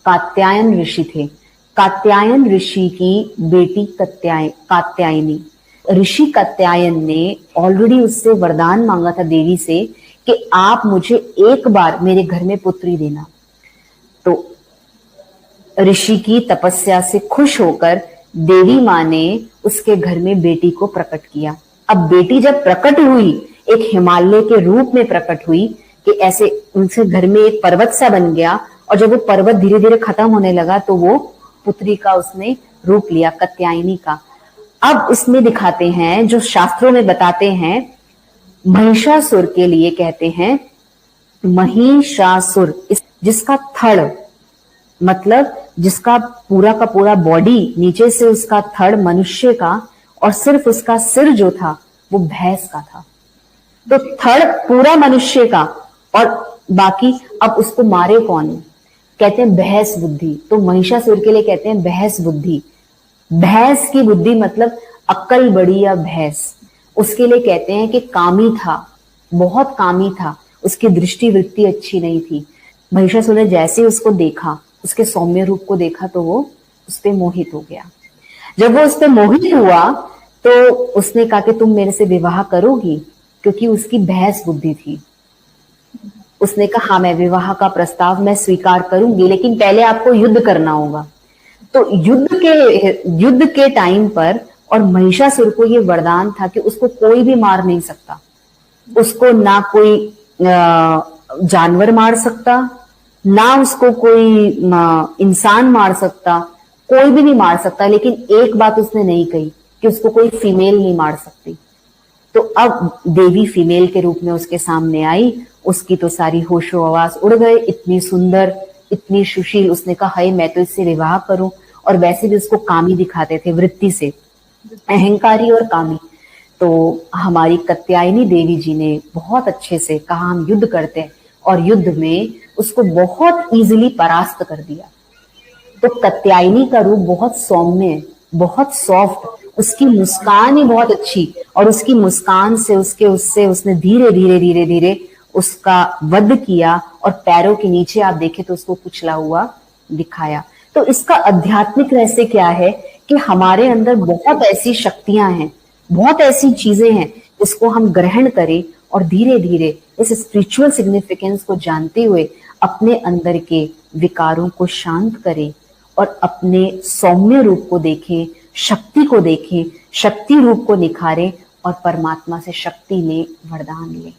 कात्यायन ऋषि थे। कात्यायन ऋषि की बेटी कात्यायनी। ऋषि कात्यायन ने ऑलरेडी उससे वरदान मांगा था देवी से कि आप मुझे एक बार मेरे घर में पुत्री देना। तो ऋषि की तपस्या से खुश होकर देवी माँ ने उसके घर में बेटी को प्रकट किया। अब बेटी जब प्रकट हुई, एक हिमालय के रूप में प्रकट हुई कि ऐसे उनसे घर में एक पर्वत सा बन गया, और जब वो पर्वत धीरे धीरे खत्म होने लगा तो वो पुत्री का उसने रूप लिया, कात्यायनी का। अब इसमें दिखाते हैं, जो शास्त्रों में बताते हैं, महिषासुर के लिए कहते हैं महिषासुर, जिसका थड़ मतलब जिसका पूरा का पूरा बॉडी, नीचे से उसका थड़ मनुष्य का और सिर्फ उसका सिर जो था वो भैंस का था। तो थड़ पूरा मनुष्य का और बाकी, अब उसको मारे कौन? कहते हैं भैंस बुद्धि। तो महिषासुर के लिए कहते हैं भैंस बुद्धि। भैंस की बुद्धि मतलब अक्ल बड़ी या भैंस। उसके लिए कहते हैं कि कामी था, बहुत कामी था, उसकी दृष्टि वृत्ति अच्छी नहीं थी। महिषासुर ने जैसे उसको देखा, उसके सौम्य रूप को देखा, तो वो उस पे मोहित हो गया। जब वो उस पे मोहित हुआ तो उसने कहा कि तुम मेरे से विवाह करोगी, क्योंकि उसकी भैंस बुद्धि थी। उसने कहा हाँ, मैं विवाह का प्रस्ताव मैं स्वीकार करूंगी, लेकिन पहले आपको युद्ध करना होगा। तो युद्ध के टाइम पर, और महिषासुर को ये वरदान था कि उसको कोई भी मार नहीं सकता। उसको ना कोई जानवर मार सकता, ना उसको कोई इंसान मार सकता, कोई भी नहीं मार सकता। लेकिन एक बात उसने नहीं कही कि उसको कोई फीमेल नहीं मार सकती। तो अब देवी फीमेल के रूप में उसके सामने आई। उसकी तो सारी होशो हवास उड़ गए, इतनी सुंदर, इतनी सुशील। उसने कहा हाय, मैं तो इससे विवाह करूं। और वैसे भी उसको कामी दिखाते थे, वृत्ति से अहंकारी और कामी। तो हमारी कात्यायनी देवी जी ने बहुत अच्छे से कहा हम युद्ध करते हैं, और युद्ध में उसको बहुत इजीली परास्त कर दिया। तो कात्यायनी का रूप बहुत सौम्य, बहुत सॉफ्ट, उसकी मुस्कान ही बहुत अच्छी, और उसकी मुस्कान से उससे उसने धीरे धीरे धीरे धीरे उसका वध किया, और पैरों के नीचे आप देखें तो उसको कुचला हुआ दिखाया। तो इसका आध्यात्मिक रहस्य क्या है कि हमारे अंदर बहुत ऐसी शक्तियां हैं, बहुत ऐसी चीजें हैं, इसको हम ग्रहण करें और धीरे धीरे इस स्पिरिचुअल सिग्निफिकेंस को जानते हुए अपने अंदर के विकारों को शांत करें और अपने सौम्य रूप को देखें, शक्ति को देखें, शक्ति रूप को निखारें और परमात्मा से शक्ति में वरदान लें।